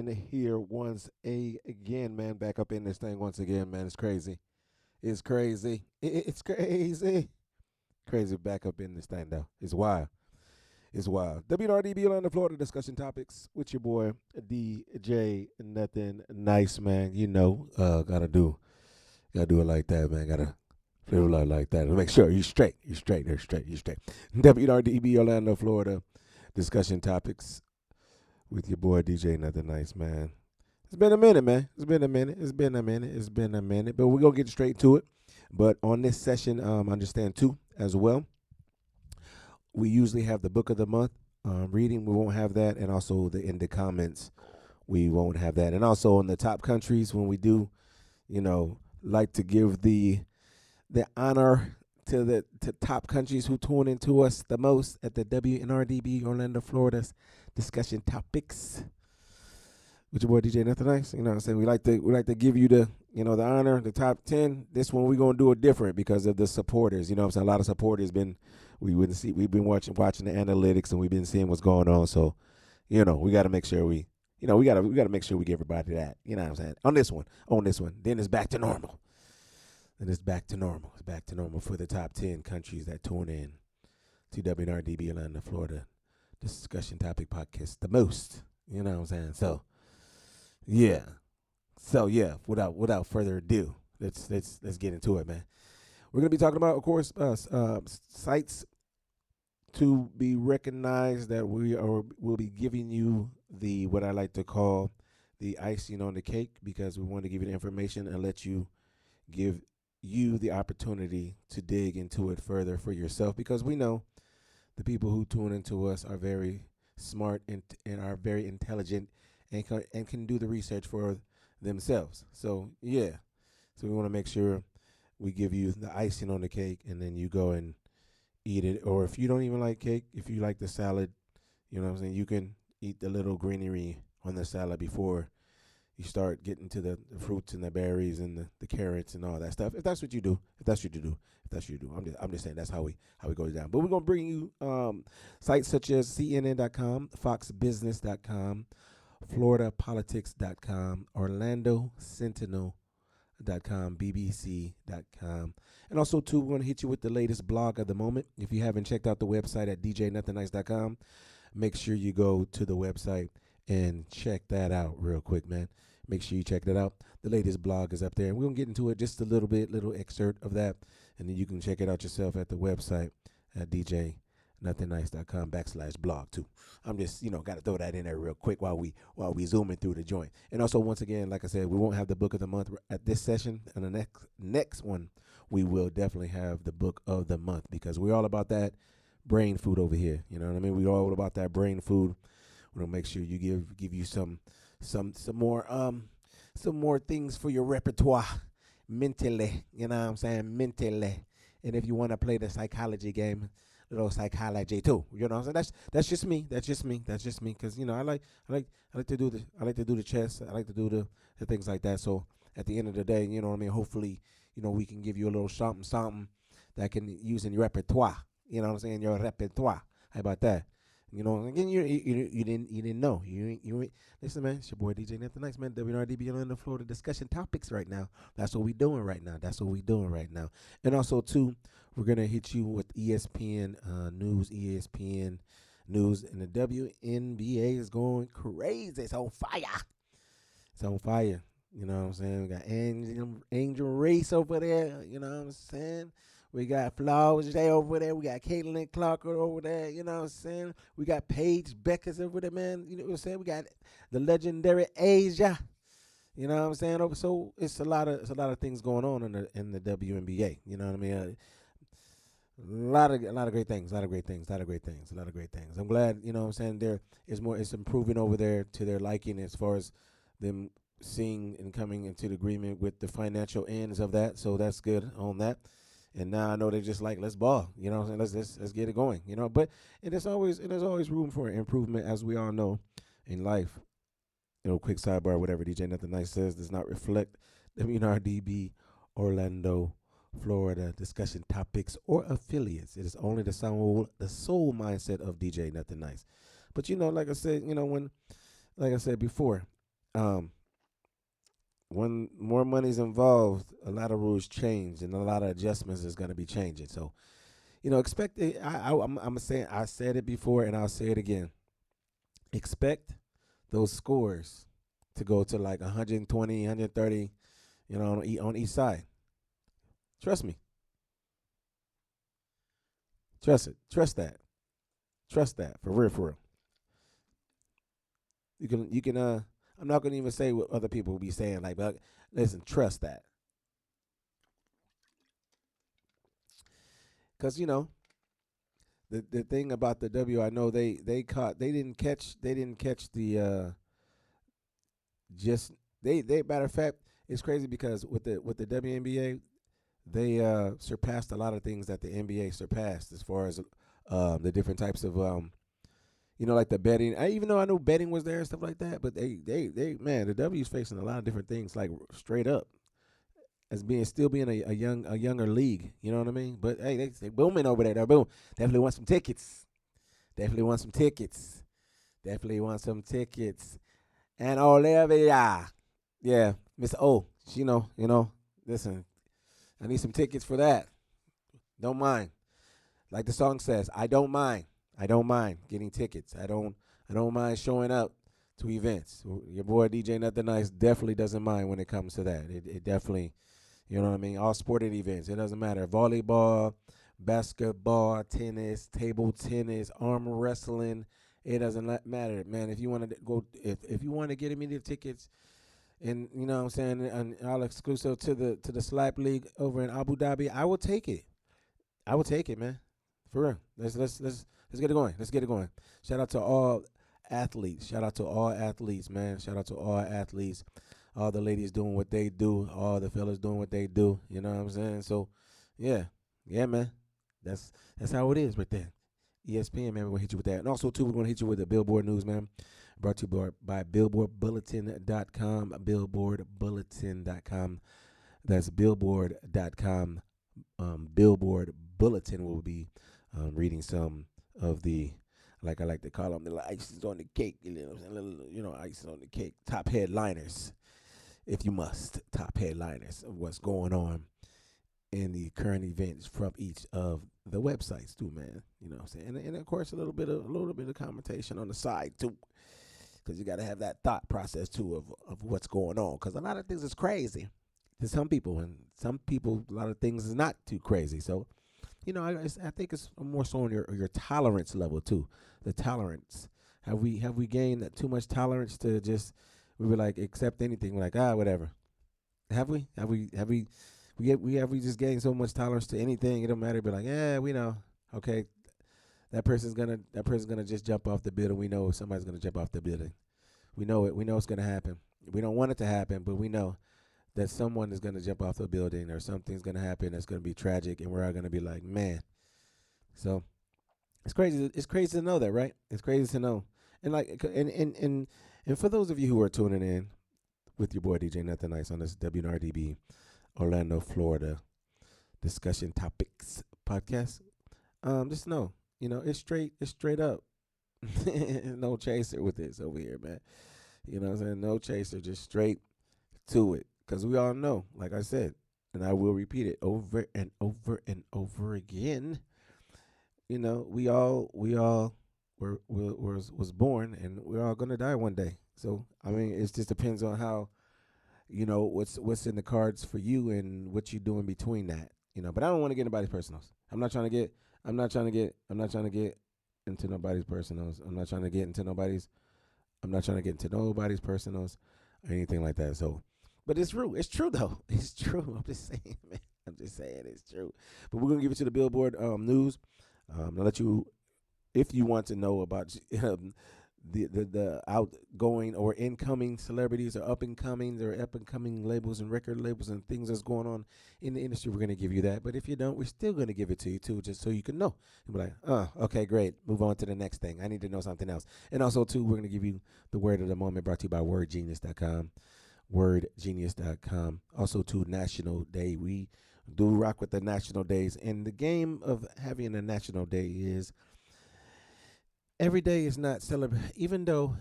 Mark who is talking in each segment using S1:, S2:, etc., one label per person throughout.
S1: in here once again, man. Back up in this thing once again, man. It's crazy. It's crazy. It's crazy. Crazy back up in this thing though. It's wild. It's wild. WNR-DB Orlando, Florida discussion topics with your boy DJ Nothing Nice, man. You know, gotta do it like that, man. Gotta live a like that. Make sure you're straight. You're straight. You're straight. You're straight. WNR-DB Orlando, Florida discussion topics with your boy DJ Nothing Nice, man. It's been a minute, man. It's been a minute. It's been a minute. It's been a minute. But we're gonna get straight to it. But on this session, understand too as well. We usually have the book of the month reading. We won't have that, and also in the comments, we won't have that. And also in the top countries, when we do, like to give the honor to top countries who tune into us the most at the WNR-DB Orlando, Florida's discussion topics. With your boy DJ Nothing Nice, you know what I'm saying? We like to give you the honor, the top 10. This one we're gonna do it different because of the supporters. You know what I'm saying? A lot of supporters we've been watching the analytics and we've been seeing what's going on. So, we gotta make sure we gotta make sure we give everybody that. You know what I'm saying? On this one. Then it's back to normal. Then it's back to normal. It's back to normal for the top 10 countries that tune in to WNR-DB Orlando, Florida discussion topic podcast the most. You know what I'm saying? Yeah. Without further ado, let's get into it, man. We're gonna be talking about, of course, sites to be recognized that we'll be giving you the what I like to call the icing on the cake, because we want to give you the information and let you give you the opportunity to dig into it further for yourself, because we know the people who tune into us are very smart and are very intelligent and can do the research for themselves. So we want to make sure we give you the icing on the cake, and then you go and eat it. Or if you don't even like cake, if you like the salad, you know what I'm saying, you can eat the little greenery on the salad before you start getting to the fruits and the berries and the carrots and all that stuff. If that's what you do. I'm just saying that's how we go down. But we're gonna bring you sites such as CNN.com, FoxBusiness.com, FloridaPolitics.com, OrlandoSentinel.com, BBC.com. And also, too, we're going to hit you with the latest blog of the moment. If you haven't checked out the website at djnothingnnice.com, make sure you go to the website and check that out real quick, man. Make sure you check that out. The latest blog is up there. And we're going to get into it just a little excerpt of that. And then you can check it out yourself at the website at djnothingnnice.com/blog too. I'm just, got to throw that in there real quick while we zooming through the joint. And also, once again, like I said, we won't have the book of the month at this session. And the next one, we will definitely have the book of the month, because we're all about that brain food over here. You know what I mean? We're all about that brain food. We're gonna make sure you give you some more things for your repertoire mentally. You know what I'm saying? Mentally. And if you want to play the psychology game, little psychology too. You know what I'm saying? That's just me. Because I like to do the chess. I like to do the things like that. So at the end of the day, you know what I mean. Hopefully, we can give you a little something that can use in your repertoire. You know what I'm saying? Your repertoire. How about that? Again, you didn't know. You listen, man. It's your boy DJ Nothing Nice, man. WNR-DB Orlando, Florida discussion topics right now. That's what we doing right now. And also, too, we're gonna hit you with ESPN news. ESPN news, and the WNBA is going crazy. It's on fire. You know what I'm saying? We got Angel Reese over there. You know what I'm saying? We got Flowers Day over there. We got Caitlin Clark over there. You know what I'm saying? We got Paige Beckers over there, man. You know what I'm saying? We got the legendary Asia. You know what I'm saying? So it's a lot of things going on in the WNBA. You know what I mean? A lot of great things. I'm glad, you know what I'm saying, it's improving over there to their liking, as far as them seeing and coming into the agreement with the financial ends of that. So that's good on that. And now I know they're just like, let's ball, you know what I'm saying? Let's get it going, But there's always room for improvement, as we all know in life. Quick sidebar, whatever DJ Nothing Nice says does not reflect WNR-DB Orlando, Florida discussion topics or affiliates. It is only the soul mindset of DJ Nothing Nice. But like I said, like I said before, when more money's involved, a lot of rules change and a lot of adjustments is going to be changing. So, expect it. I'm saying I said it before and I'll say it again. Expect those scores to go to like 120, 130, on each side. Trust me. Trust it. Trust that. Trust that. For real, for real. You can. I'm not gonna even say what other people will be saying. Like, but listen, trust that, because the thing about the W, I know they didn't catch the just they matter of fact, it's crazy because with the WNBA, they surpassed a lot of things that the NBA surpassed as far as the different types of like the betting. Even though I know betting was there and stuff like that, but they man, the W's facing a lot of different things, like straight up as being a younger league. You know what I mean? But hey, they booming over there. They're boom. Definitely want some tickets. Definitely want some tickets. Definitely want some tickets. And Olivia, yeah, Miss O, listen, I need some tickets for that. Don't mind. Like the song says, I don't mind. I don't mind getting tickets. I don't mind showing up to events. Your boy DJ Nothing Nice definitely doesn't mind when it comes to that. It definitely, you know what I mean? All sporting events. It doesn't matter. Volleyball, basketball, tennis, table tennis, arm wrestling. It doesn't matter, man. If you want to go, if you want to get immediate tickets, and you know what I'm saying, and all exclusive to the Slap League over in Abu Dhabi, I will take it. I will take it, man. For real. Let's get it going. Let's get it going. Shout out to all athletes. Shout out to all athletes, man. Shout out to all athletes. All the ladies doing what they do. All the fellas doing what they do. You know what I'm saying? So, yeah, yeah, man. That's how it is right there. ESPN, man, we're gonna hit you with that. And also too, we're gonna hit you with the Billboard News, man. Brought to you by BillboardBulletin.com. BillboardBulletin.com. That's Billboard.com. Billboard Bulletin will be reading some of the, like I like to call them, the icings on the cake. Icing on the cake. Top headliners, if you must. Top headliners of what's going on in the current events from each of the websites too, man. You know what I'm saying? And of course a little bit of commentation on the side too, because you got to have that thought process too of what's going on, because a lot of things is crazy to some people, and some people a lot of things is not too crazy. So I think it's more so on your tolerance level too. The tolerance, have we gained that too much tolerance to just, we were like accept anything, we're like whatever. Have we just gained so much tolerance to anything? It don't matter. Be like, yeah, we know. Okay, that person's gonna just jump off the building. We know somebody's gonna jump off the building. We know it. We know it's gonna happen. We don't want it to happen, but we know that someone is gonna jump off the building or something's gonna happen that's gonna be tragic, and we're all gonna be like, man. So it's crazy. It's crazy to know that, right? It's crazy to know. And like, and for those of you who are tuning in with your boy DJ Nothing Nice on this WNNR-DB Orlando, Florida discussion topics podcast, just know, it's straight up. No chaser with this over here, man. You know what I'm saying? No chaser, just straight to it. Because we all know, like I said, and I will repeat it over and over and over again. We all was born, and we're all gonna die one day. So I mean, it just depends on how, what's in the cards for you and what you do in between that. But I don't want to get anybody's personals. I'm not trying to get into nobody's personals. I'm not trying to get into nobody's personals or anything like that. So, but it's true. It's true though. It's true. I'm just saying, man. I'm just saying it's true. But we're gonna give it to the Billboard news. I'll let you, if you want to know about the outgoing or incoming celebrities or up and coming labels and record labels and things that's going on in the industry, we're gonna give you that. But if you don't, we're still gonna give it to you too, just so you can know. You'll be like, okay, great. Move on to the next thing. I need to know something else. And also too, we're gonna give you the word of the moment, brought to you by WordGenius.com. WordGenius.com. Also to National Day. We do rock with the national days, and the game of having a national day is every day is not celebrated. Even though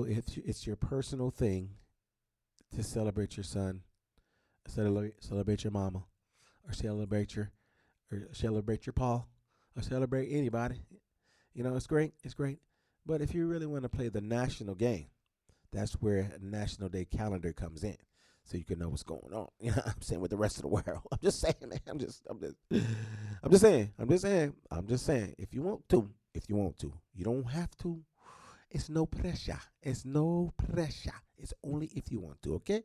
S1: if it's your personal thing, to celebrate your son, celebrate your mama, or celebrate your Paul, or celebrate anybody. It's great. It's great. But if you really want to play the national game, that's where a National Day calendar comes in. So you can know what's going on. I'm saying with the rest of the world. I'm just saying, man. I'm just saying. If you want to, you don't have to. It's no pressure. It's no pressure. It's only if you want to. Okay.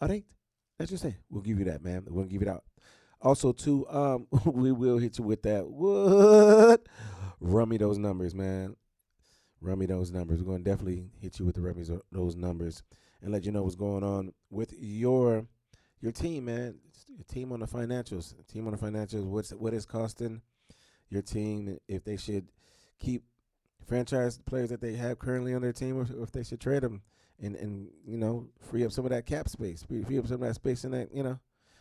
S1: All right. That's just saying. We'll give you that, man. We'll give it out. Also, too, we will hit you with that. What? Rummy those numbers, man. Rummy those numbers. We're going to definitely hit you with the rummies those numbers and let you know what's going on with your team, man. Your team on the financials. What is costing your team, if they should keep franchise players that they have currently on their team, or if they should trade them and free up some of that cap space, free up some of that space in that,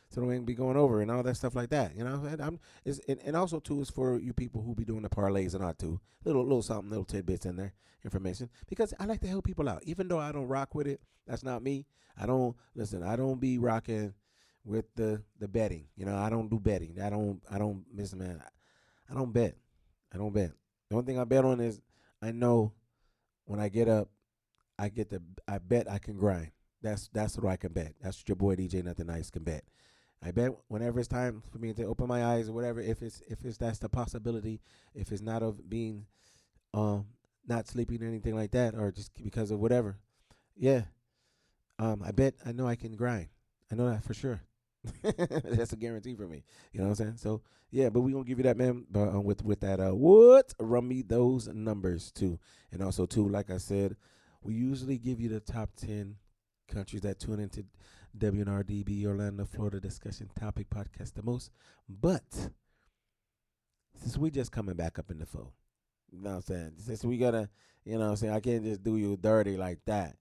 S1: so they ain't be going over and all that stuff like that. And also too is for you people who be doing the parlays and all too. Little something, little tidbits in there, information, because I like to help people out. Even though I don't rock with it, that's not me. I don't be rocking with the betting. I don't do betting. I don't miss, man. I don't bet. The only thing I bet on is I know when I get up, I bet I can grind. That's what I can bet. That's what your boy DJ Nothing Nice can bet. I bet whenever it's time for me to open my eyes or whatever, if it's that's the possibility, if it's not of being not sleeping or anything like that, or just because of whatever. Yeah. I bet I know I can grind. I know that for sure. That's a guarantee for me. You know what I'm saying? So yeah, but we gonna give you that, man. But with that, what rummy those numbers too, and also too, like I said, we usually give you the top 10 countries that tune into WNNR-DB Orlando, Florida discussion topic podcast the most. But since we just coming back up in the fold, you know what I'm saying? Since we gotta, I can't just do you dirty like that.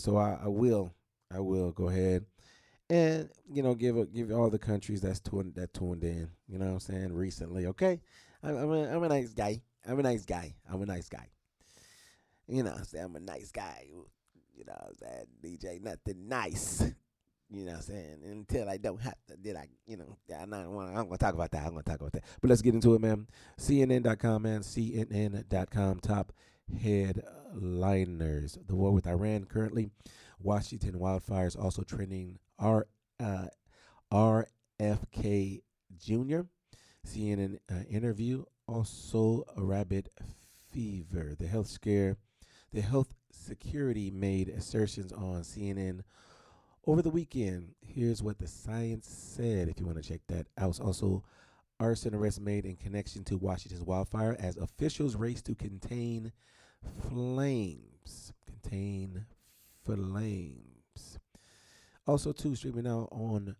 S1: So I will go ahead and give all the countries that tuned in. You know what I'm saying? Recently, okay. I'm a nice guy. I'm a nice guy. I'm a nice guy. I'm a nice guy. DJ Nothing Nice. I'm saying? Until I don't have to, I'm going to talk about that. But let's get into it, man. CNN.com, man. CNN.com, top headliners. The war with Iran currently. Washington wildfires also trending. RFK Jr. CNN interview. Also a rabbit fever. The health security made assertions on CNN over the weekend. Here's what the science said, if you want to check that out. Also, arson arrest made in connection to Washington's wildfire as officials race to contain flames. Also, too, streaming out on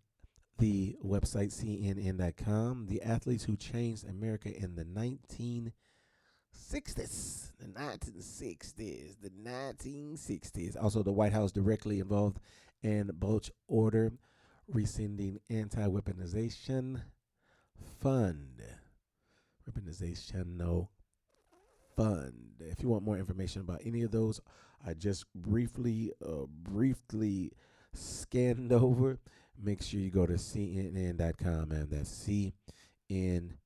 S1: the website CNN.com, the athletes who changed America in the 1960s. The 1960s. Also, the White House directly involved in Bulge order rescinding anti-weaponization fund. Weaponizational fund. If you want more information about any of those, I just briefly scanned over. Make sure you go to CNN.com, and that's CNN.com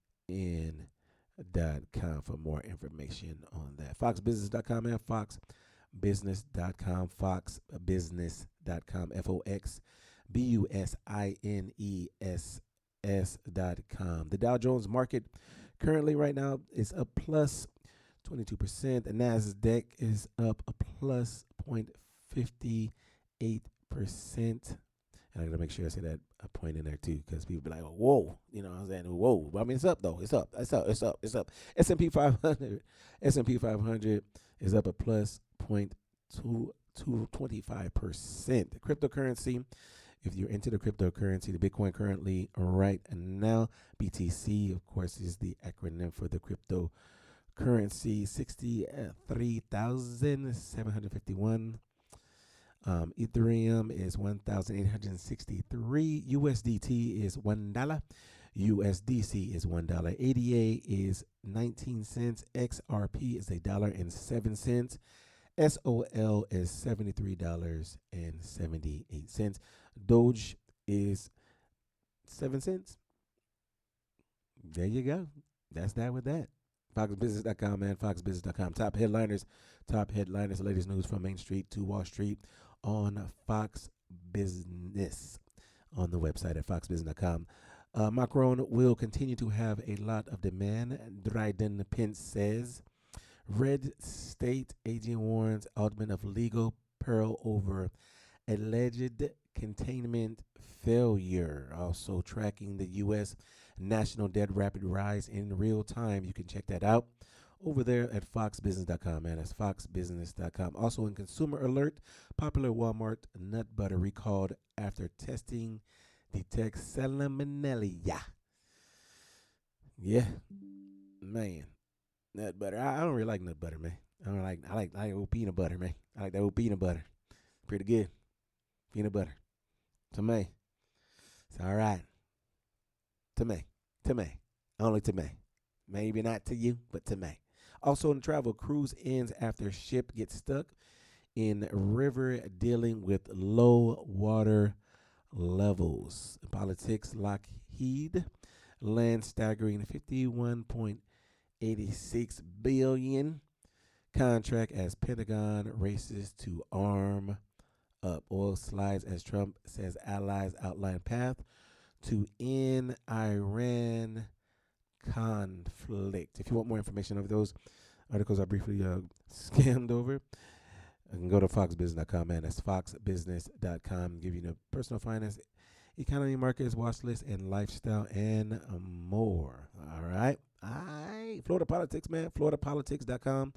S1: for more information on that. FoxBusiness.com and FoxBusiness.com, FoxBusiness.com, FoxBusiness.com. The Dow Jones market currently right now is up plus 22%. The NASDAQ is up a plus 0.58%. And I gotta make sure I say that a point in there too, because people be like, oh, "Whoa," you know what I'm saying? Whoa, but I mean, it's up though. It's up. S&P 500 is up a plus 0.25%. Cryptocurrency. If you're into the cryptocurrency, the Bitcoin currently right now, BTC, of course, is the acronym for the cryptocurrency. 63,751. Ethereum is 1,863. USDT is $1. USDC is $1. ADA is 19 cents. XRP is $1.07. SOL is $73.78. Doge is 7 cents. There you go. That's that with that. FoxBusiness.com, man. FoxBusiness.com. Top headliners. Latest news from Main Street to Wall Street on Fox Business on the website at FoxBusiness.com. Macron will continue to have a lot of demand. Dryden Pence says. Red State agent warns Altman of legal peril over alleged containment failure. Also tracking the U.S. national debt rapid rise in real time. You can check that out over there at foxbusiness.com, man. That's foxbusiness.com. Also in consumer alert, popular Walmart nut butter recalled after testing detects salmonella. Yeah, man. Nut butter. I don't really like nut butter, man. I like old peanut butter, man. I like that old peanut butter. Pretty good. Peanut butter. To me. It's all right. To me. Only to me. Maybe not to you, but to me. Also in travel, cruise ends after ship gets stuck in river dealing with low water levels. Politics, Lockheed lands staggering 51.86 billion contract as Pentagon races to arm up. Oil slides as Trump says allies outline path to end Iran conflict. If you want more information of those articles I briefly scanned over, you can go to foxbusiness.com, man. That's foxbusiness.com. Give you the personal finance, economy, markets, watch list, and lifestyle, and more. All right. Florida politics, man. FloridaPolitics.com.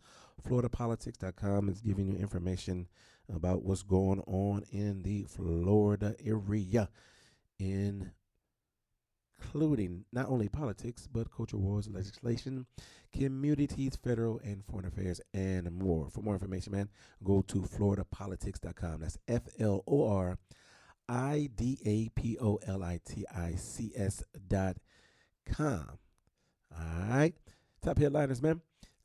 S1: FloridaPolitics.com is giving you information about what's going on in the Florida area, including not only politics, but culture wars, legislation, communities, federal and foreign affairs, and more. For more information, man, go to FloridaPolitics.com. That's FloridaPolitics.com. All right. Top headliners, man.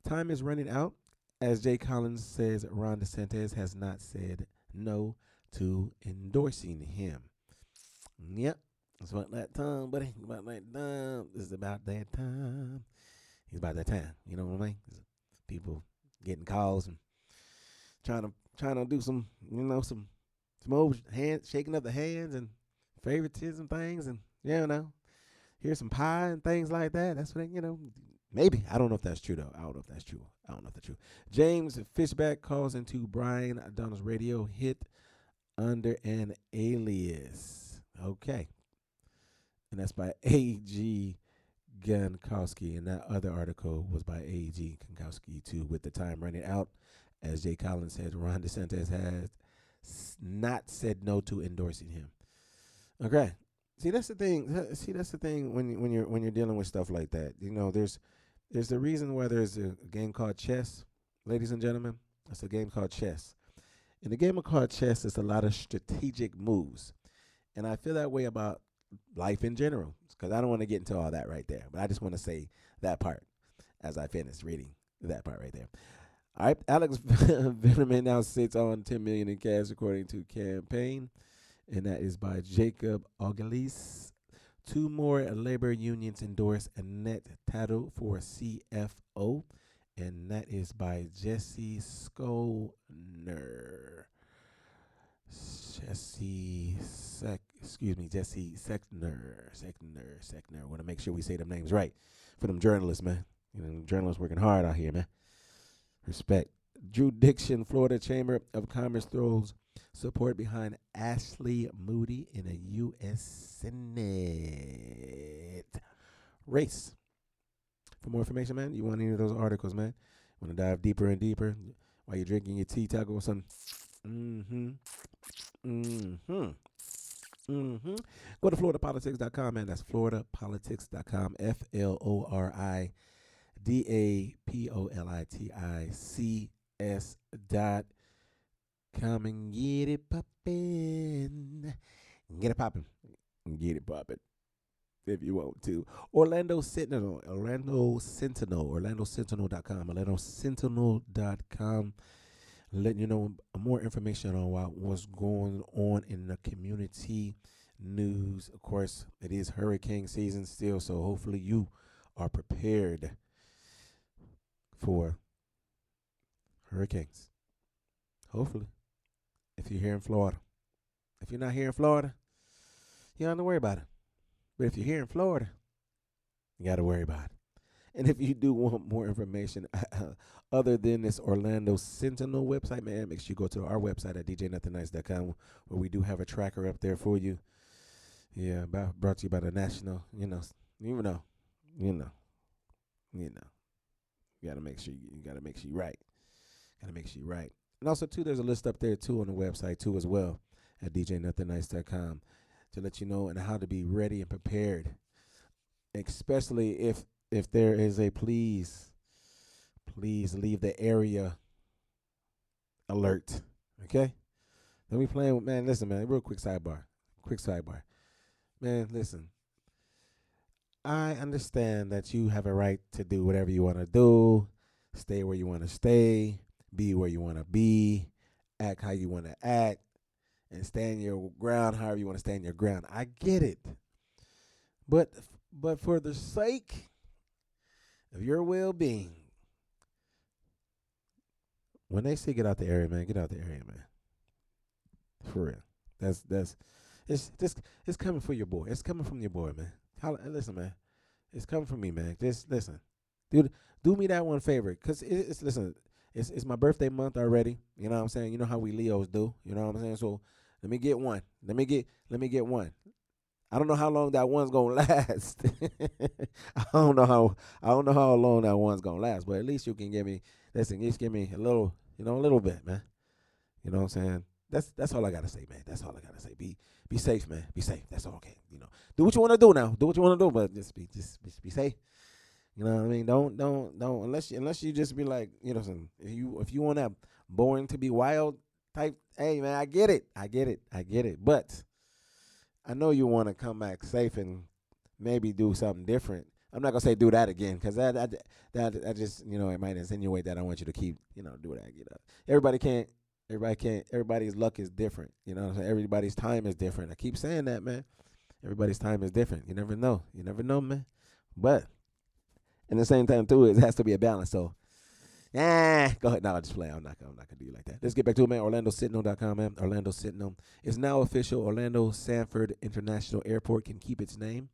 S1: Time is running out. As Jay Collins says, Ron DeSantis has not said no to endorsing him. Yep. It's about that time, buddy. About that time. It's about that time. It's about that time. You know what I mean? People getting calls and trying to do some, some old hand shaking of the hands and favoritism things, and here's some pie and things like that. That's what maybe. I don't know if that's true though. I don't know if that's true. James Fishback calls into Brian Donald's radio hit under an alias. Okay. And that's by A.G. Gankowski. And that other article was by A.G. Gankowski too, with the time running out. As Jay Collins said, Ron DeSantis has not said no to endorsing him. Okay. See, that's the thing. When you're dealing with stuff like that. There's the reason why there's a game called chess, ladies and gentlemen. It's a game called chess. In the game called chess, it's a lot of strategic moves. And I feel that way about life in general, because I don't want to get into all that right there. But I just want to say that part as I finish reading that part right there. All right, Alex Veneman now sits on $10 million in cash, according to campaign, and that is by Jacob Augelis. 2 more labor unions endorse a net title for CFO, and that is by Jesse Skolner. Jesse Sechner. I want to make sure we say them names right for them journalists, man. Journalists working hard out here, man. Respect. Drew Dixon, Florida Chamber of Commerce throws support behind Ashley Moody in a U.S. Senate race. For more information, man, you want any of those articles, man? Want to dive deeper and deeper while you're drinking your tea, taco, or something? Go to FloridaPolitics.com, man. That's FloridaPolitics.com. FloridaPolitics.com and get it poppin'. Get it poppin'. Get it poppin'. If you want to. Orlando Sentinel. OrlandoSentinel.com. OrlandoSentinel.com. letting you know more information on what's going on in the community news. Of course, it is hurricane season still, so hopefully you are prepared for hurricanes. Hopefully, if you're here in Florida. If you're not here in Florida, you don't have to worry about it. But if you're here in Florida, you got to worry about it. And if you do want more information other than this Orlando Sentinel website, man, make sure you go to our website at djnothinnice.com where we do have a tracker up there for you. Yeah, brought to you by the national, you know, you know, you know, you know. You gotta make sure you gotta make sure you're right. Gotta make sure you're right. And also too, there's a list up there too on the website too as well at djnothinnice.com to let you know and how to be ready and prepared, especially if there is a please leave the area alert. Okay? Then we playing with, man, listen, man, real quick sidebar. Man, listen. I understand that you have a right to do whatever you want to do, stay where you want to stay, be where you want to be, act how you want to act, and stand your ground however you want to stand your ground. I get it. But for the sake of your well-being, when they say get out the area, man, get out the area, man. For real. It's coming for your boy. It's coming from your boy, man. Listen, man. It's coming from me, man. Just listen. Dude, do me that one favor. Cause listen, it's my birthday month already. You know what I'm saying? You know how we Leos do. You know what I'm saying? So let me get one. Let me get one. I don't know how long that one's gonna last. I don't know how long that one's gonna last, but at least you can give me, listen, just give me a little, a little bit, man. You know what I'm saying? That's all I gotta say, man. That's all I gotta say. Be safe, man. Be safe. That's all. Okay. Do what you want to do now. Do what you want to do, but just be safe. You know what I mean? Don't unless you just be like, if you want that boring to be wild type, hey man, I get it. But I know you want to come back safe and maybe do something different. I'm not gonna say do that again because that just it might insinuate that I want you to keep do that. Everybody's luck is different. You know what I'm saying? Everybody's time is different. I keep saying that, man. Everybody's time is different. You never know. You never know, man. But at the same time, too, it has to be a balance. So, go ahead. No, I'll just play. I'm not gonna do you like that. Let's get back to it, man. OrlandoSentinel.com, man. Orlando Sentinel is now official. Orlando Sanford International Airport can keep its name.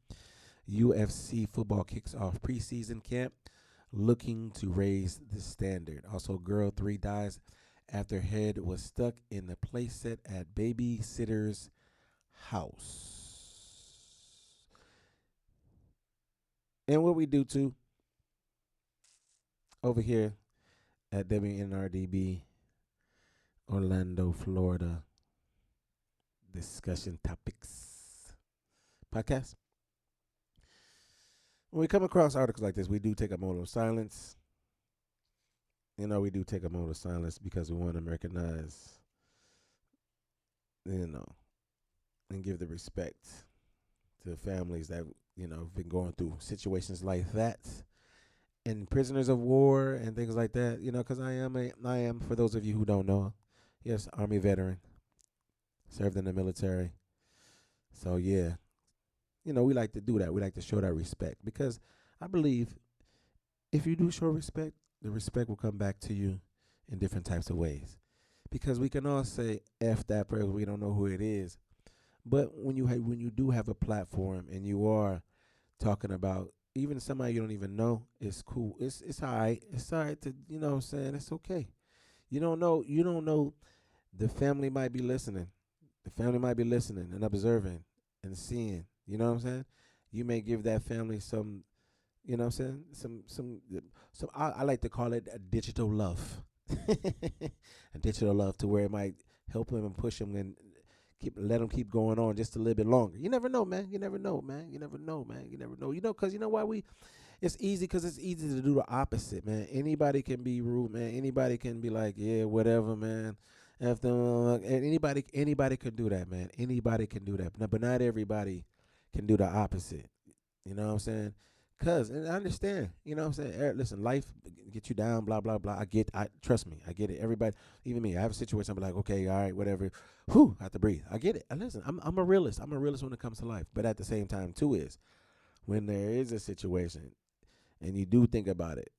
S1: UFC football kicks off preseason camp, looking to raise the standard. Also, girl 3 dies after head was stuck in the playset at babysitter's house. And what we do too over here at WNNR-DB, Orlando, Florida, discussion topics podcast. When we come across articles like this, we do take a moment of silence. We do take a moment of silence because we want to recognize, and give the respect to families that, have been going through situations like that, and prisoners of war and things like that, because I am, for those of you who don't know, yes, Army veteran, served in the military. So, yeah, we like to do that. We like to show that respect because I believe if you do show respect, the respect will come back to you in different types of ways. Because we can all say F that person, we don't know who it is. But when you do have a platform and you are talking about even somebody you don't even know, it's cool. It's all right. It's all right to, what I'm saying? It's okay. You don't know. The family might be listening. The family might be listening and observing and seeing. You know what I'm saying? You may give that family some, you know what I'm saying? Some I like to call it a digital love. A digital love to where it might help them and push them and let them keep going on just a little bit longer. You never know, man. You never know, man. Because why it's easy because it's easy to do the opposite, man. Anybody can be rude, man. Anybody can be like, yeah, whatever, man. After anybody can do that, man. Anybody can do that, but not everybody can do the opposite. You know what I'm saying? And I understand, you know what I'm saying? Listen, life get you down, blah, blah, blah. Trust me, I get it. Everybody, even me, I have a situation, I'm like, okay, all right, whatever. Whew, I have to breathe. I get it. And listen, I'm a realist. I'm a realist when it comes to life. But at the same time, too, is when there is a situation and you do think about it,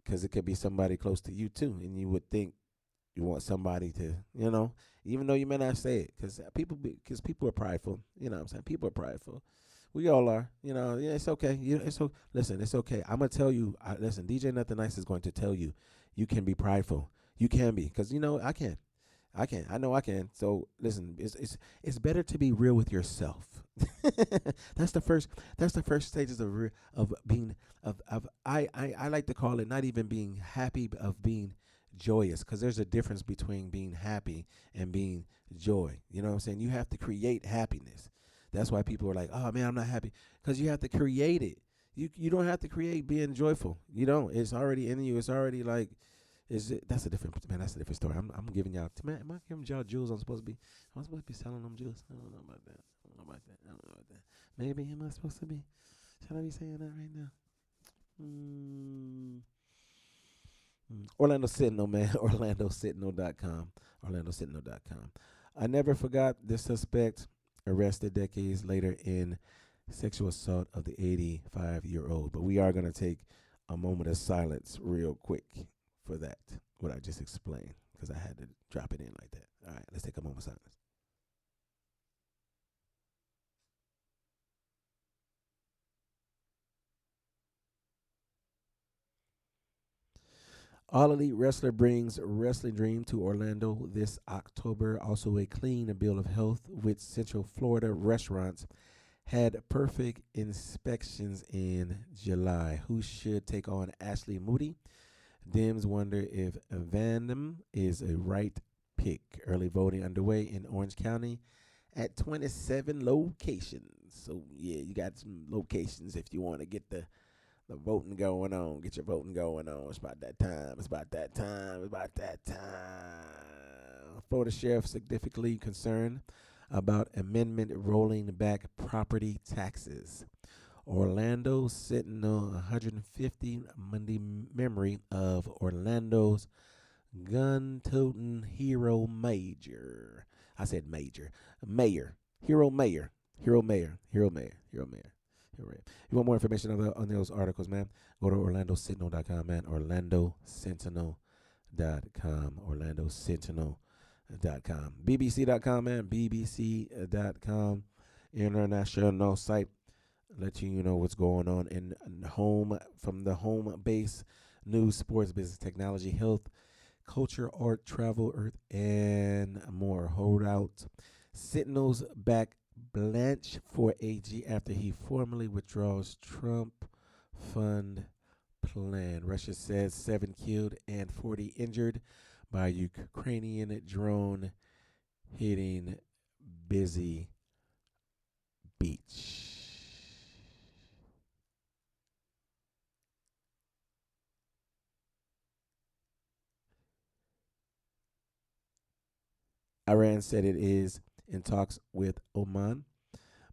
S1: because it could be somebody close to you, too, and you would think you want somebody to, even though you may not say it, because people are prideful. You know what I'm saying? People are prideful. We all are. Yeah, it's okay. Listen, it's okay. I'm going to tell you, listen, DJ Nothing Nice is going to tell you, you can be prideful. You can be, because, I can. I can. I know I can. So listen, it's better to be real with yourself. that's the first. That's the first stages of being I like to call it not even being happy, but of being joyous, because there's a difference between being happy and being joy. You know what I'm saying? You have to create happiness. That's why people are like, oh man, I'm not happy, because you have to create it. You don't have to create being joyful. You don't. It's already in you. It's already like. That's a different story. I'm giving y'all, man. Am I giving y'all jewels? Am I supposed to be selling them jewels? I don't know about that. Maybe am I supposed to be? Should I be saying that right now? Orlando Sentinel, man. OrlandoSentinel.com. OrlandoSentinel.com. I never forgot the suspect arrested decades later in sexual assault of the 85-year-old. But we are going to take a moment of silence real quick for that, what I just explained, because I had to drop it in like that. All right, let's take a moment of silence. All Elite Wrestler brings Wrestling Dream to Orlando this October. Also, a clean bill of health with Central Florida restaurants had perfect inspections in July. Who should take on Ashley Moody? Dems wonder if Vandam is a right pick. Early voting underway in Orange County at 27 locations. So, yeah, you got some locations if you want to get the voting going on. Get your voting going on. It's about that time. Florida Sheriff significantly concerned about amendment rolling back property taxes. Orlando Sentinel 150 Monday memory of Orlando's gun-toting hero major. I said major. Mayor. Hero mayor. You want more information on those articles, man? Go to OrlandoSentinel.com, man. OrlandoSentinel.com. OrlandoSentinel.com. BBC.com, man. BBC.com. International site. Let you know what's going on in from the home base: news, sports, business, technology, health, culture, art, travel, earth, and more. Hold out. Sentinels back Blanche for AG after he formally withdraws Trump fund plan. Russia says 7 killed and 40 injured by Ukrainian drone hitting busy beach. Iran said it is in talks with Oman,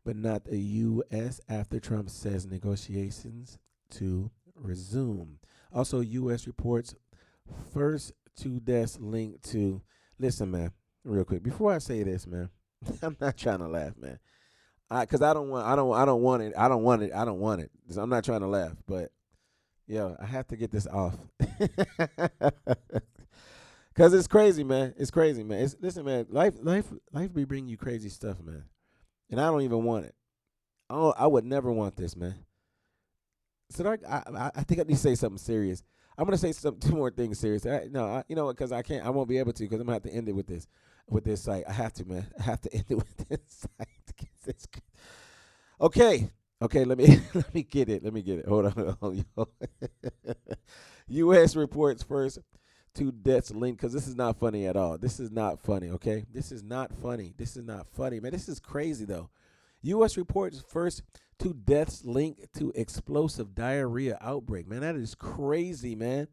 S1: but not the U.S. after Trump says negotiations to resume. Also, U.S. reports first 2 deaths linked to. Listen, man, real quick before I say this, man, I'm not trying to laugh, man, because I don't want it. I'm not trying to laugh, but yo, I have to get this off. Cause it's crazy, man. Listen, man. Life be bringing you crazy stuff, man. And I don't even want it. I would never want this, man. So I think I need to say something serious. I'm gonna say two more things serious. You know what? Because I can't. I won't be able to. Because I'm gonna have to end it with this site. I have to, man. I have to end it with this site. Okay. Let me get it. Hold on. U.S. reports first 2 deaths linked, because this is not funny at all. This is not funny, okay? This is not funny, man. This is crazy, though. U.S. reports first 2 deaths linked to explosive diarrhea outbreak. Man, that is crazy, man.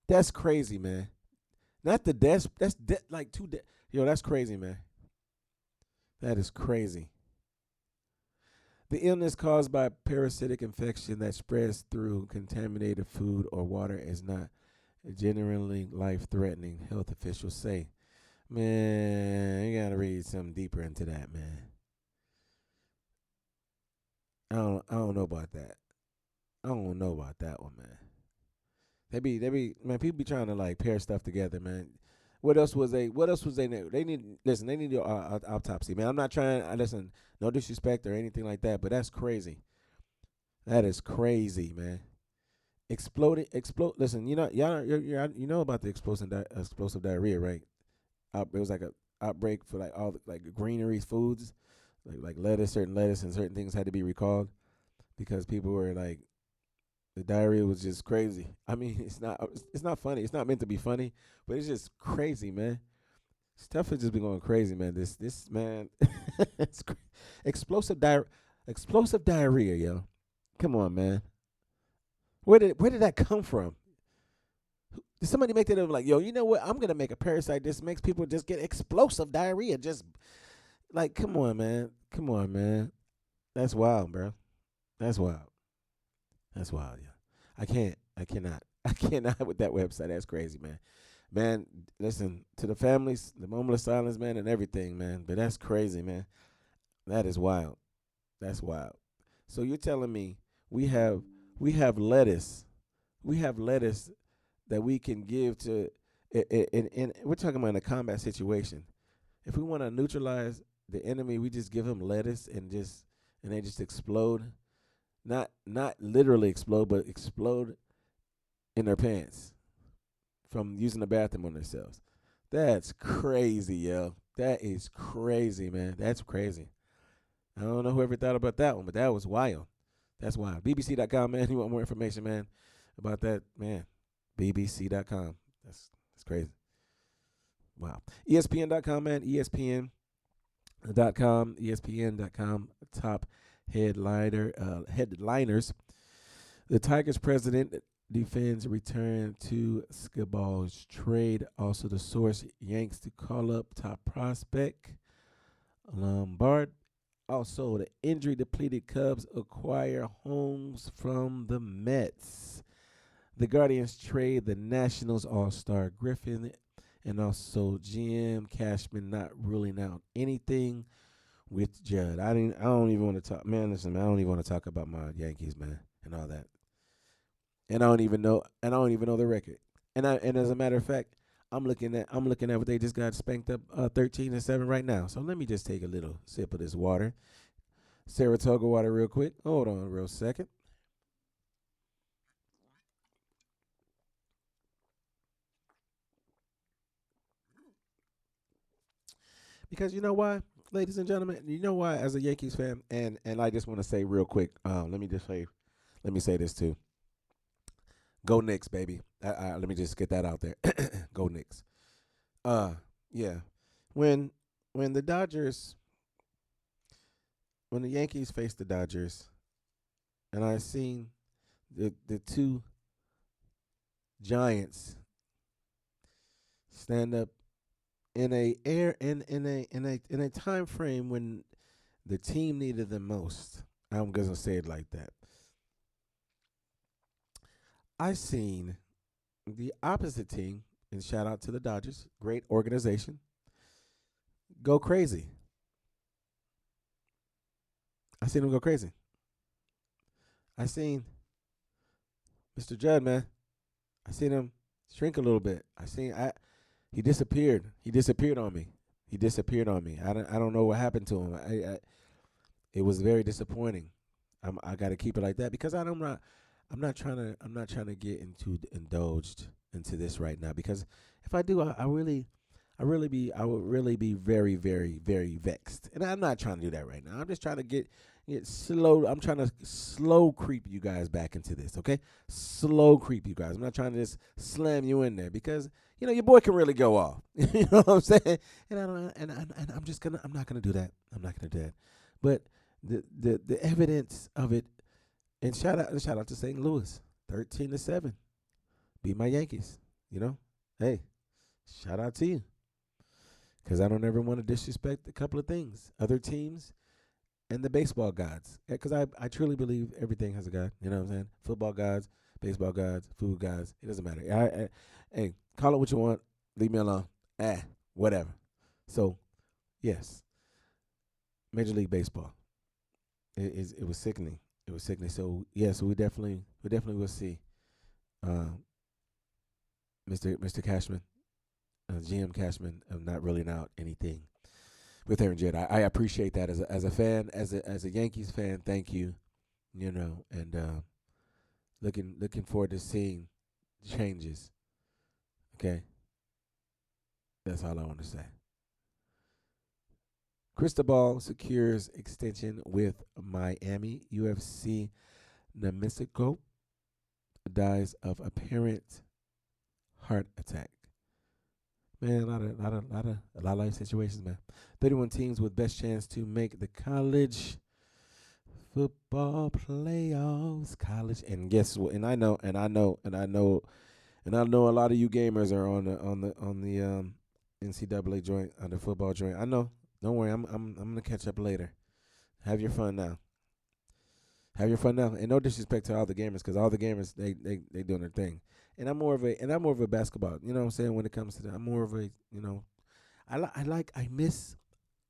S1: That's crazy, man. Not the deaths. That's like 2 deaths. Yo, that's crazy, man. That is crazy. The illness caused by parasitic infection that spreads through contaminated food or water is not generally life-threatening, health officials say. Man, you gotta read something deeper into that, man. I don't know about that. I don't know about that one, man. Man. People be trying to like pair stuff together, man. What else was they? What else was they? They need listen. They need your autopsy, man. I'm not trying. Listen, no disrespect or anything like that, but that's crazy. That is crazy, man. Explode. Listen, you know about the explosive diarrhea, right? It was like a outbreak for like all the, like greenery foods, like lettuce, certain lettuce, and certain things had to be recalled because people were like the diarrhea was just crazy. I mean, it's not funny. It's not meant to be funny, but it's just crazy, man. Stuff has just been going crazy, man. This man, it's explosive explosive diarrhea, yo. Come on, man. Where did that come from? Did somebody make that up like, yo, you know what? I'm gonna make a parasite. This makes people just get explosive diarrhea. Just like, come on, man. Come on, man. That's wild, bro. That's wild. That's wild, yeah. I can't. I cannot. I cannot with that website. That's crazy, man. Man, listen to the families, the moment of silence, man, and everything, man. But that's crazy, man. That is wild. That's wild. So you're telling me we have we have lettuce, we have lettuce that we can give to, and we're talking about in a combat situation. If we want to neutralize the enemy, we just give them lettuce and they just explode. Not literally explode, but explode in their pants from using the bathroom on themselves. That's crazy, yo. That is crazy, man. That's crazy. I don't know whoever thought about that one, but that was wild. That's wild. BBC.com, man. You want more information, man, about that, man? BBC.com. That's crazy. Wow. ESPN.com, man. ESPN.com. ESPN.com. Top headliners. The Tigers president defends return to Skiball's trade. Also, the source Yanks to call up top prospect Lombard. Also, the injury depleted Cubs acquire Holmes from the Mets. The Guardians trade the Nationals All-Star Griffin, and also GM Cashman not ruling out anything with Judd. I don't even want to talk. Man, listen, man, I don't even want to talk about my Yankees, man, and all that. And I don't even know. And I don't even know the record. And as a matter of fact, I'm looking at what they just got spanked up 13-7 right now. So let me just take a little sip of this water, Saratoga water, real quick. Hold on, real second. Because you know why, ladies and gentlemen, you know why, as a Yankees fan, and I just want to say real quick. Let me say this too. Go Knicks, baby. Let me just get that out there. Go Knicks. Uh, yeah. When when the Dodgers, when the Yankees faced the Dodgers, and I seen the two Giants stand up in a time frame when the team needed them most. I'm gonna say it like that. I seen the opposite team, and shout out to the Dodgers, great organization, go crazy. I seen them go crazy. I seen Mr. Judd, man. I seen him shrink a little bit. He disappeared. He disappeared on me. He disappeared on me. I don't know what happened to him. It was very disappointing. I got to keep it like that because I'm not trying to get into indulged into this right now because if I do, I would really be very, very, very vexed. And I'm not trying to do that right now. I'm just trying to get slow. I'm trying to slow creep you guys back into this, okay? Slow creep you guys. I'm not trying to just slam you in there because your boy can really go off. You know what I'm saying? And I don't. And I'm not gonna do that. I'm not gonna do that. But the evidence of it. And shout out to St. Louis, 13-7, beat my Yankees. Hey, shout out to you, because I don't ever want to disrespect a couple of things. Other teams, and the baseball gods. Because I truly believe everything has a god. You know what I'm saying? Football gods, baseball gods, food gods. It doesn't matter. Hey, call it what you want. Leave me alone. Whatever. So, yes, Major League Baseball. It was sickening. It was sickening. So, yes, we definitely will see uh, Mr. Cashman, GM Cashman, not rolling out anything with Aaron Judge. I appreciate that as a fan, as a Yankees fan. Thank you, and looking forward to seeing changes. Okay, that's all I want to say. Cristobal secures extension with Miami. UFC Namisiko dies of apparent heart attack. Man, a lot of life situations, man. 31 teams with best chance to make the college football playoffs. College, and guess what? And I know a lot of you gamers are on the NCAA joint, on the football joint. I know. Don't worry, I'm gonna catch up later. Have your fun now. Have your fun now, and no disrespect to all the gamers, because all the gamers they doing their thing, and I'm more of a basketball. You know what I'm saying? When it comes to that, I'm more of a I miss.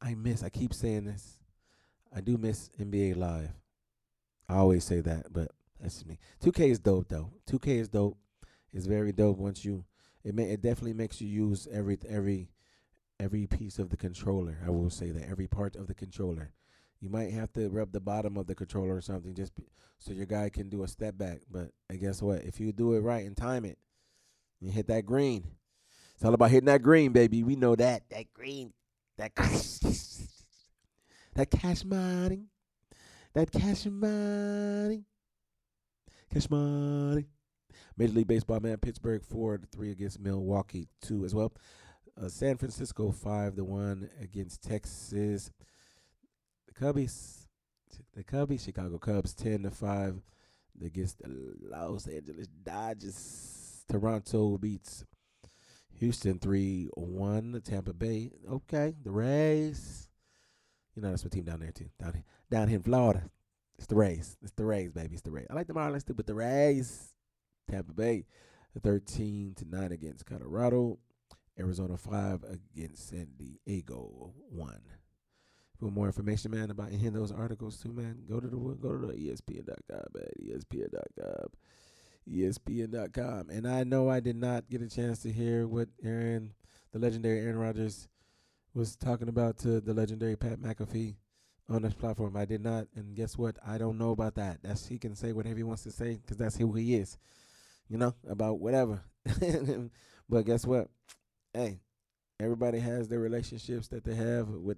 S1: I keep saying this. I do miss NBA Live. I always say that, but that's just me. 2K is dope though. 2K is dope. It's very dope. Once it definitely makes you use every piece of the controller. I will say that every part of the controller. You might have to rub the bottom of the controller or something so your guy can do a step back. But guess what? If you do it right and time it, you hit that green. It's all about hitting that green, baby. We know that. That green. That that cash money. That cash money. Cash money. Major League Baseball, man. Pittsburgh 4-3 against Milwaukee 2 as well. San Francisco 5-1 against Texas. The Cubbies, Chicago Cubs 10-5 against the Los Angeles Dodgers. Toronto beats Houston 3-1. Tampa Bay, okay. The Rays, that's my team down there too. Down here in Florida, it's the Rays. It's the Rays, baby. It's the Rays. I like the Marlins too, but the Rays. Tampa Bay 13-9 against Colorado. Arizona 5 against San Diego 1. For more information, man, about any of those articles too, man, go to the ESPN.com, man. ESPN.com. And I know I did not get a chance to hear what the legendary Aaron Rodgers was talking about to the legendary Pat McAfee on this platform. I did not, and guess what? I don't know about that. He can say whatever he wants to say because that's who he is, about whatever. But guess what? Hey, everybody has their relationships that they have with.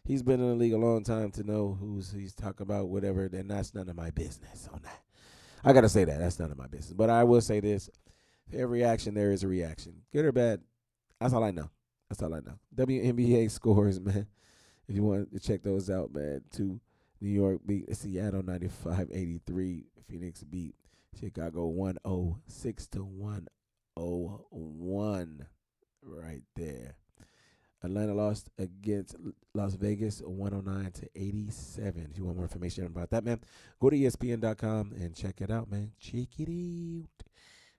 S1: He's been in the league a long time to know he's talking about, whatever, and that's none of my business on that. I got to say that. That's none of my business. But I will say this. For every action, there is a reaction. Good or bad, that's all I know. That's all I know. WNBA scores, man. If you want to check those out, man. New York beat Seattle 95-83. Phoenix beat Chicago 106-101 right there. Atlanta lost against Las Vegas 109-87. If you want more information about that, man, go to ESPN.com and check it out, man. Check it out.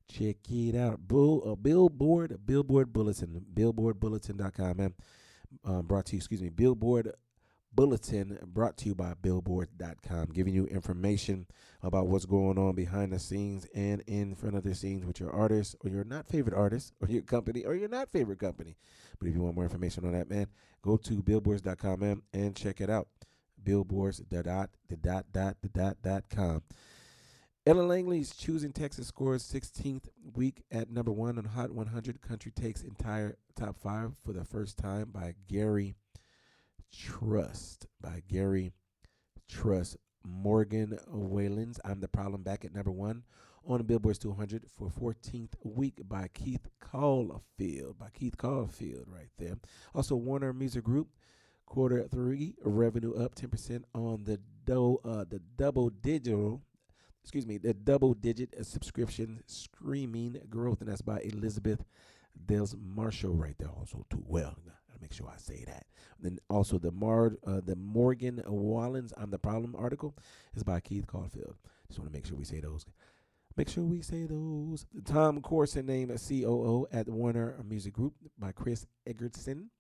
S1: Check it out. Billboard Bulletin. BillboardBulletin.com, man. Billboard Bulletin brought to you by Billboard.com, giving you information about what's going on behind the scenes and in front of the scenes with your artists or your not favorite artist or your company or your not favorite company. But if you want more information on that, man, go to Billboards.com, man, and check it out. Billboards.com. Ella Langley's Choosing Texas scores 16th week at number 1 on Hot 100. Country takes entire top 5 for the first time by Gary Trust. Morgan Whalens, I'm the Problem, back at number 1 on the Billboard's 200 for 14th week by Keith Caulfield. Right there. Also, Warner Music Group, Q3 revenue up 10% on the double digit subscription streaming growth, and that's by Elizabeth Dels Marshall right there also too. Well, to make sure I say that. Then also the Morgan Wallen's I'm the Problem article is by Keith Caulfield. Just want to make sure we say those. Make sure we say those. The Tom Corson named COO at the Warner Music Group by Chris Eggertson.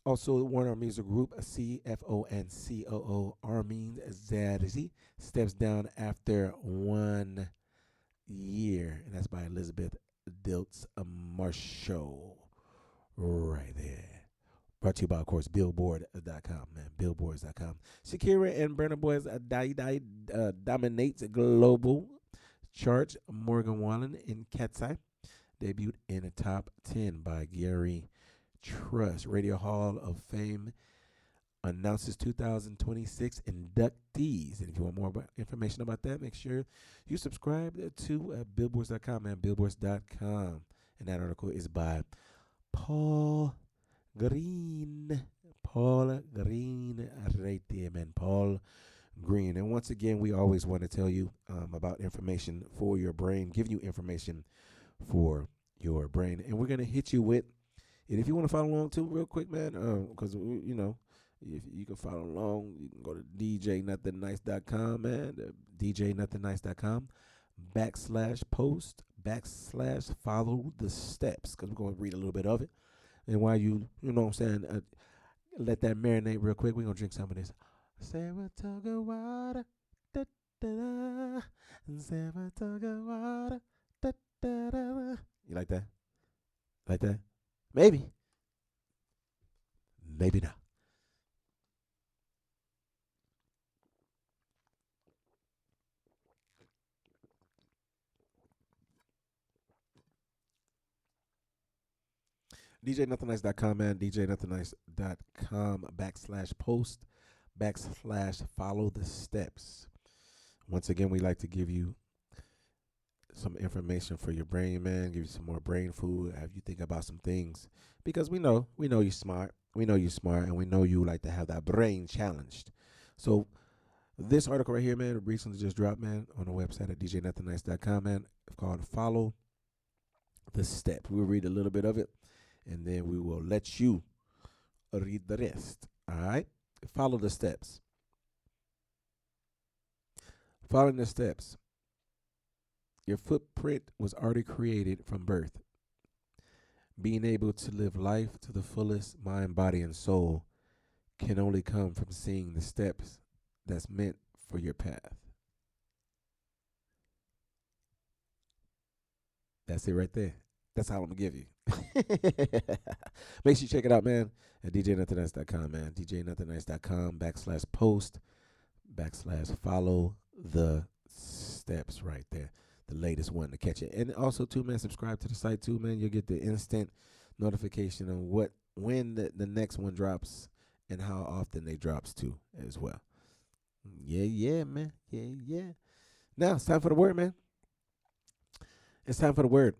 S1: Also, the Warner Music Group CFO and COO Armin Zadzi steps down after 1 year, and that's by Elizabeth Diltz Marshall. Right there. Brought to you by, of course, Billboard.com, man. Billboards.com. Shakira and Burna Boy's dominates global charts. Morgan Wallen in Cat's Eye debuted in the top 10 by Gary Trust. Radio Hall of Fame announces 2026 inductees. And if you want more information about that, make sure you subscribe to Billboards.com and Billboards.com. And that article is by Paul Green. Paul Green right there, man. Paul Green. And once again, we always want to tell you about information for your brain, give you information for your brain. And we're going to hit you with, and if you want to follow along too, real quick, man, because, you know, if you can follow along, you can go to djnothinnice.com, man, djnothinnice.com, /post, /follow the steps, because we're going to read a little bit of it. And while you know what I'm saying, let that marinate real quick, we're going to drink some of this Saratoga water, da-da-da, Saratoga water, da-da-da. You like that? Like that? Maybe. Maybe not. DJNothinnice.com, man. DJNothinnice.com /post /follow the steps. Once again, we like to give you some information for your brain, man. Give you some more brain food. Have you think about some things, because we know you're smart. We know you're smart, and we know you like to have that brain challenged. So this article right here, man, recently just dropped, man, on the website at DJNothinnice.com, man. It's called "Follow the Steps." We'll read a little bit of it, and then we will let you read the rest. All right? Follow the steps. Following the steps. Your footprint was already created from birth. Being able to live life to the fullest, mind, body, and soul, can only come from seeing the steps that's meant for your path. That's it right there. That's all I'm going to give you. Make sure you check it out, man, at djnothinnice.com, man. djnothinnice.com /post /follow the steps right there. The latest one to catch it. And also, too, man, subscribe to the site, too, man. You'll get the instant notification on when the next one drops and how often they drops, too, as well. Yeah, man. Yeah. Now, it's time for the word, man. It's time for the word.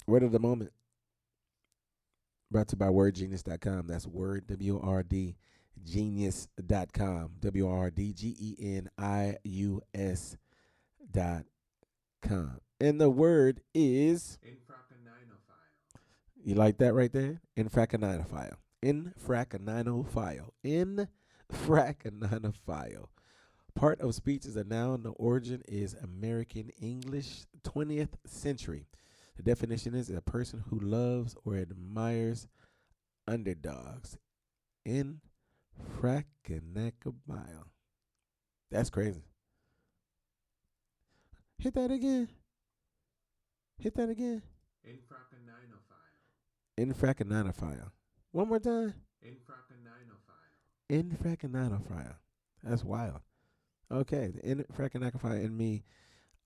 S1: Word of the moment. Brought to you by WordGenius.com. That's Word, WRD, Genius.com. WRDGENIUS.com. And the word is infracaninophile. You like that right there? Infracaninophile. Infracaninophile. Infracaninophile. Part of speech is a noun. The origin is American English, 20th century. The definition is a person who loves or admires underdogs. Infracaninophile. That's crazy. Hit that again. Infracaninophile. One more time. Infracaninophile. That's wild. Okay, the infracaninophile in me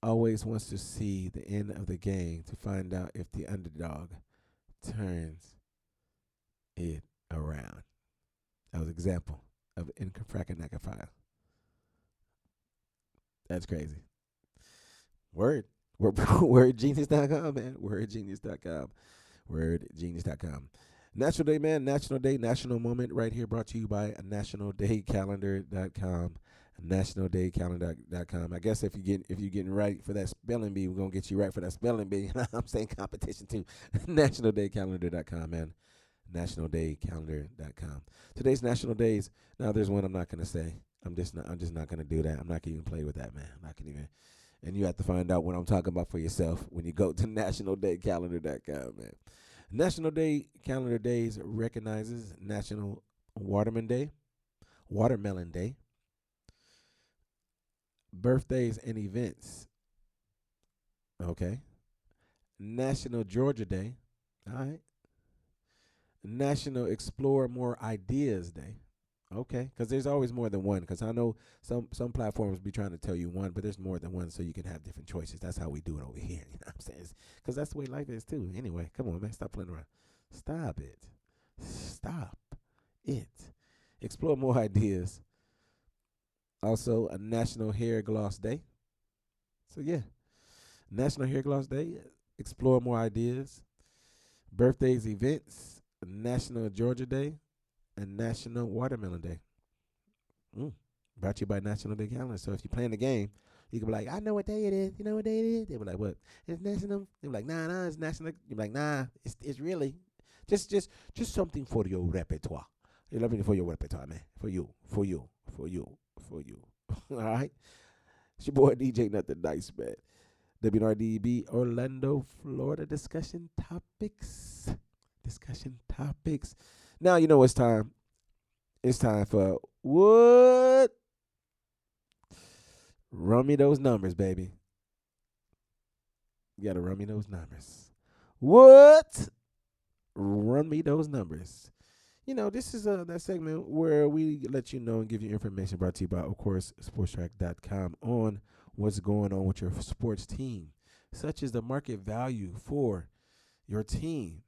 S1: always wants to see the end of the game to find out if the underdog turns it around. That was an example of infracaninophile. That's crazy. WordGenius.com, man. WordGenius.com. National Day, man. National Day, national moment right here, brought to you by NationalDayCalendar.com. NationalDayCalendar.com. I guess if you're getting right for that spelling bee, we're gonna get you right for that spelling bee. I'm saying competition too. NationalDayCalendar.com, man. nationaldaycalendar.com. Today's national days. Now, there's one I'm not gonna say. I'm just not gonna do that. I'm not gonna even play with that, man. I'm not gonna even. And you have to find out what I'm talking about for yourself when you go to nationaldaycalendar.com, man. National Day Calendar Days recognizes National Watermelon Day, birthdays and events. Okay. National Georgia Day. All right. National Explore More Ideas Day. Okay, because there's always more than one. Because I know some platforms be trying to tell you one, but there's more than one, so you can have different choices. That's how we do it over here. You know what I'm saying? Because that's the way life is too. Anyway, come on, man, stop playing around. Stop it. Stop it. Explore more ideas. Also, a National Hair Gloss Day. So yeah, National Hair Gloss Day. Explore more ideas. Birthdays, events. National Georgia Day. And National Watermelon Day. Brought to you by National Day Calendar. So if you're playing the game, you can be like, I know what day it is. You know what day it is? They be like, what? It's national. They be like, nah, it's national. You be like, nah, it's really just something for your repertoire. You're loving it for your repertoire, man. For you. All right. It's your boy DJ Nothin Nice, man. WNNR-DB Orlando, Florida discussion topics. Now you know it's time. It's time for what? Run me those numbers, baby. You gotta run me those numbers. What? Run me those numbers. You know, this is that segment where we let you know and give you information brought to you by, of course, sportstrack.com on what's going on with your sports team, such as the market value for your team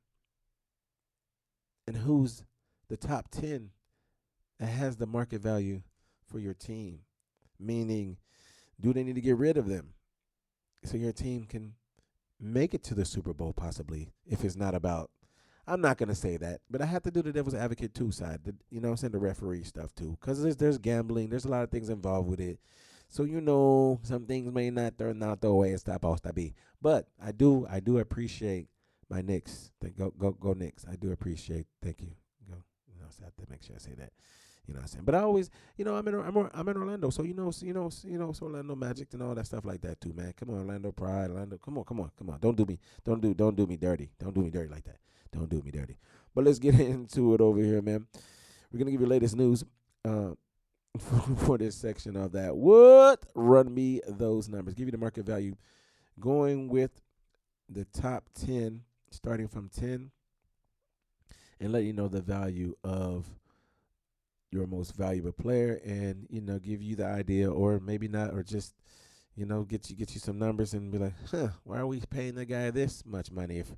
S1: and who's the top 10 that has the market value for your team. Meaning, do they need to get rid of them so your team can make it to the Super Bowl possibly if it's not about, I'm not going to say that, but I have to do the devil's advocate too side, you know, send the referee stuff too, because there's gambling, there's a lot of things involved with it. So, you know, some things may not turn out the way it's supposed to be. But I do appreciate my Knicks. Go Knicks. I do appreciate. Thank you. Go. You know, so I have to make sure I say that. You know what I'm saying? But I always, you know, I'm in Orlando, so you know, it's Orlando Magic and all that stuff like that too, man. Come on, Orlando Pride, Orlando. Come on. Don't do me dirty. Don't do me dirty like that. Don't do me dirty. But let's get into it over here, man. We're gonna give you the latest news for this section of that. What? Run me those numbers. Give you the market value. Going with the top 10, starting from 10, and let you know the value of your most valuable player, and you know, give you the idea, or maybe not, or just, you know, get you some numbers and be like, why are we paying the guy this much money? If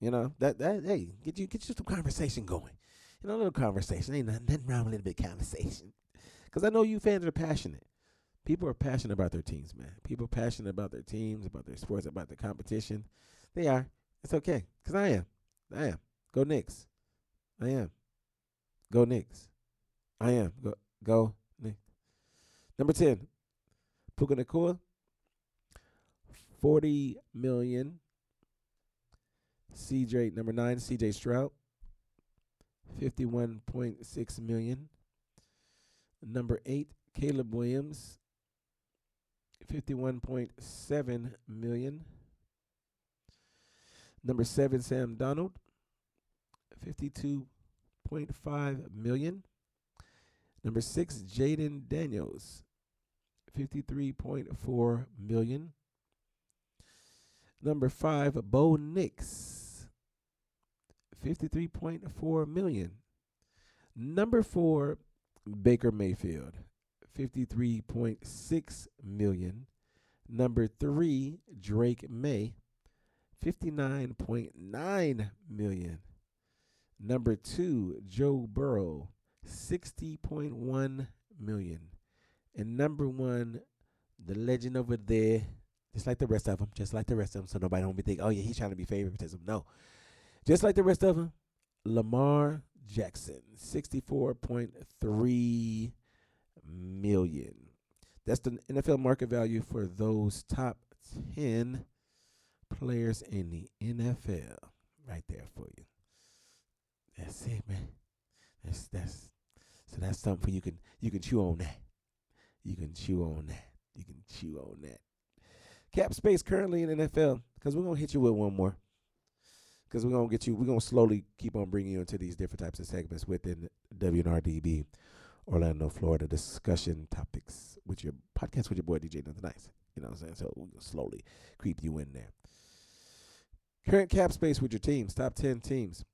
S1: you know that hey, get you some conversation going. You know, a little conversation. Ain't nothing wrong with a little bit of conversation. Because I know you fans are passionate. People are passionate about their teams, man. People are passionate about their teams, about their sports, about their competition. They are. It's okay. Because I am. Go Knicks. I am. Go Knicks. I am. Go Knicks. Number 10, Puka Nacua, $40 million. Number 9, CJ Stroud, $51.6 million. Number 8, Caleb Williams, $51.7 million. Number 7, Sam Donald, $52.5 million. Number 6, Jaden Daniels, $53.4 million. Number 5, Bo Nix, $53.4 million. Number 4, Baker Mayfield, $53.6 million. Number 3, Drake May, $59.9 million. Number 2, Joe Burrow, $60.1 million. And number 1, the legend over there, just like the rest of them, so nobody don't be thinking, oh yeah, he's trying to be favoritism. No, just like the rest of them, Lamar Jackson, $64.3 million. That's the NFL market value for those top 10 players in the NFL, right there for you. That's it, man. That's so that's something you can chew on that. You can chew on that. You can chew on that. Cap space currently in the NFL, because we're gonna hit you with one more. Because we're gonna slowly keep on bringing you into these different types of segments within WNR-DB, Orlando, Florida discussion topics with your podcast with your boy DJ Nothin Nice. You know what I'm saying? So we'll slowly creep you in there. Current cap space with your teams, top 10 teams.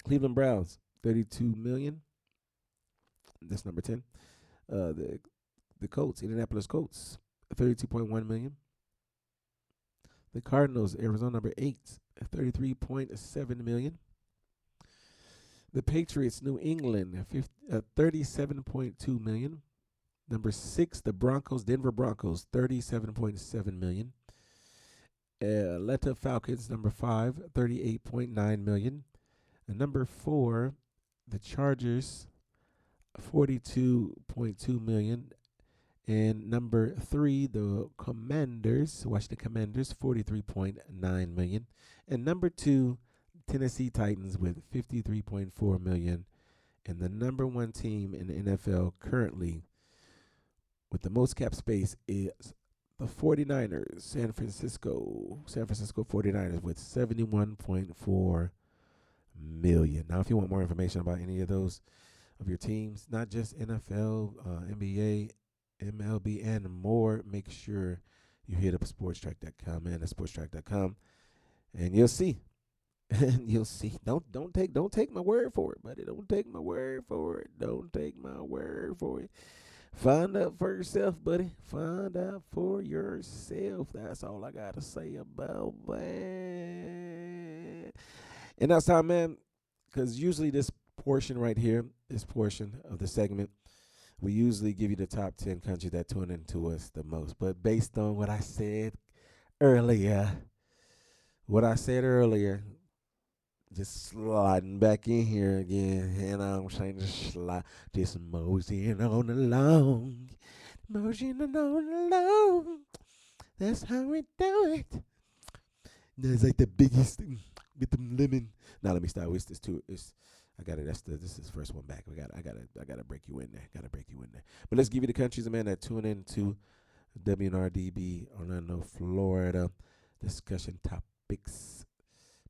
S1: Cleveland Browns, 32 million. That's number 10. The Colts, Indianapolis Colts, 32.1 million. The Cardinals, Arizona, number 8, 33.7 million. The Patriots, New England, 37.2 million. Number 6, the Broncos, Denver Broncos, 37.7 million. Atlanta Falcons, number 5, 38.9 million. And number 4, the Chargers, 42.2 million. And number 3, the Commanders, Washington Commanders, 43.9 million. And number 2, Tennessee Titans with 53.4 million. And the number 1 team in the NFL currently with the most cap space is the 49ers, San Francisco 49ers with 71.4 million. Now, if you want more information about any of those of your teams, not just NFL, NBA, MLB, and more, make sure you hit up sportstrack.com and sportstrack.com, and you'll see. And you'll see. Don't take my word for it, buddy. Don't take my word for it. Don't take my word for it. Find out for yourself, buddy. Find out for yourself. That's all I gotta say about that. And that's how, man, because usually this portion right here, this portion of the segment, we usually give you the top 10 countries that tune into us the most. But based on what I said earlier, just sliding back in here again, and I'm saying just moseying on along. That's how we do it. That's like the biggest thing with them lemon. Now let me start with this too. I got it. This is the first one back. I gotta break you in there. But let's give you the countries, man, that tune into WNR-DB, Orlando, Florida discussion topics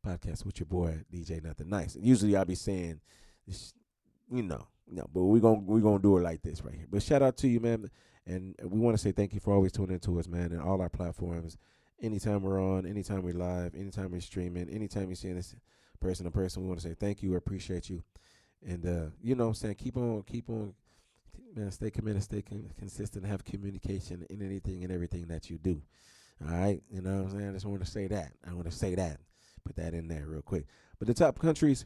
S1: podcast with your boy DJ Nothin Nice. And usually I'll be saying, but we're gonna do it like this right here. But shout out to you, man, and we want to say thank you for always tuning into us, man, and all our platforms. Anytime we're on, anytime we're live, anytime we're streaming, anytime you're seeing this person to person, we want to say thank you. We appreciate you, and you know what I'm saying, keep on, man, stay committed, stay consistent, have communication in anything and everything that you do. All right, you know what I'm saying. I just want to say that. Put that in there real quick. But the top countries,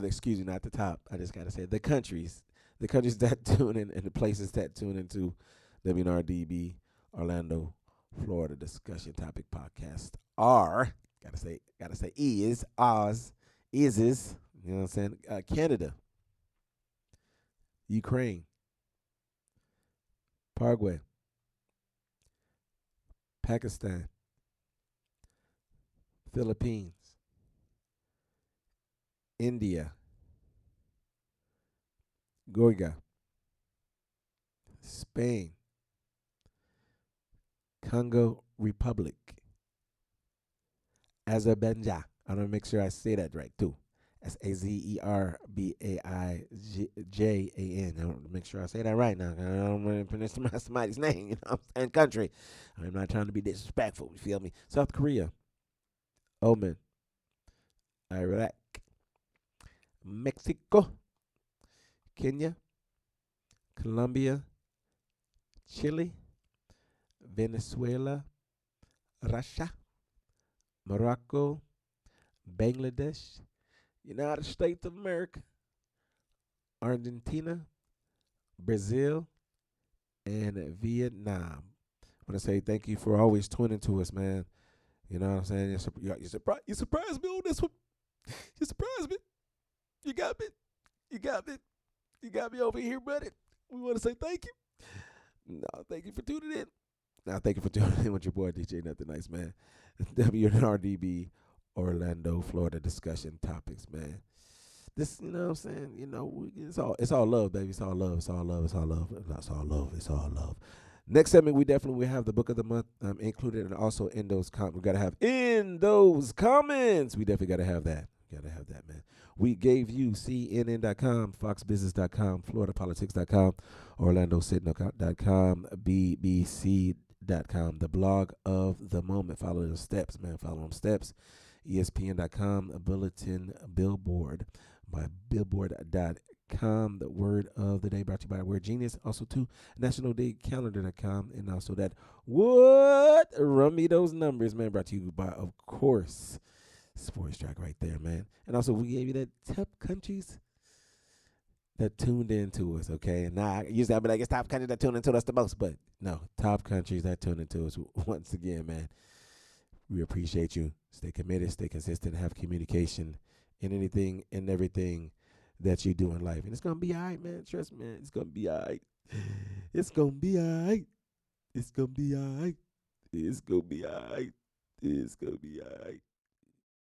S1: excuse me, not the top. I just gotta say the countries that tune in and the places that tune into WNR-DB Orlando, Florida discussion topic podcast are gotta say is you know what I'm saying? Canada, Ukraine, Paraguay, Pakistan, Philippines, India, Georgia, Spain, Congo Republic, Azerbaijan. I want to make sure I say that right too. Azerbaijan. I want to make sure I say that right now. I don't want to pronounce somebody's name, you know what I'm saying? Country. I'm not trying to be disrespectful, you feel me? South Korea, Oman, Iraq, Mexico, Kenya, Colombia, Chile, Venezuela, Russia, Morocco, Bangladesh, United States of America, Argentina, Brazil, and Vietnam. I want to say thank you for always tuning to us, man. You know what I'm saying? You surprised me on this one. You surprised me. You got me. You got me over here, buddy. We want to say thank you. No, thank you for tuning in. Now, thank you for tuning in with your boy DJ Nothin Nice, man. WNR-DB Orlando, Florida discussion topics, man. This, you know what I'm saying? It's all love, baby. It's all love. It's all love. It's all love. It's all love. It's all love. Next segment, we definitely will have the book of the month included, and also in those we gotta have in those comments. We definitely gotta have that. Gotta have that, man. We gave you CNN.com, FoxBusiness.com, FloridaPolitics.com, OrlandoCity.com, BBC.com, the blog of the moment. Follow the steps, man. Follow them steps. ESPN.com, a bulletin billboard by billboard.com. The word of the day brought to you by Word Genius. Also to nationaldaycalendar.com, and also that what run me those numbers, man, brought to you by, of course, Sports Track right there, man. And also we gave you that top countries that tuned into us, okay? And now usually I'll be like, it's top countries that tuned into us the most, but no, top countries that tuned into us once again, man. We appreciate you. Stay committed, stay consistent, have communication in anything and everything that you do in life. And it's going to be all right, man. Trust me, man. It's going to be all right. It's going to be all right. It's going to be all right. It's going to be all right. It's going to be all right.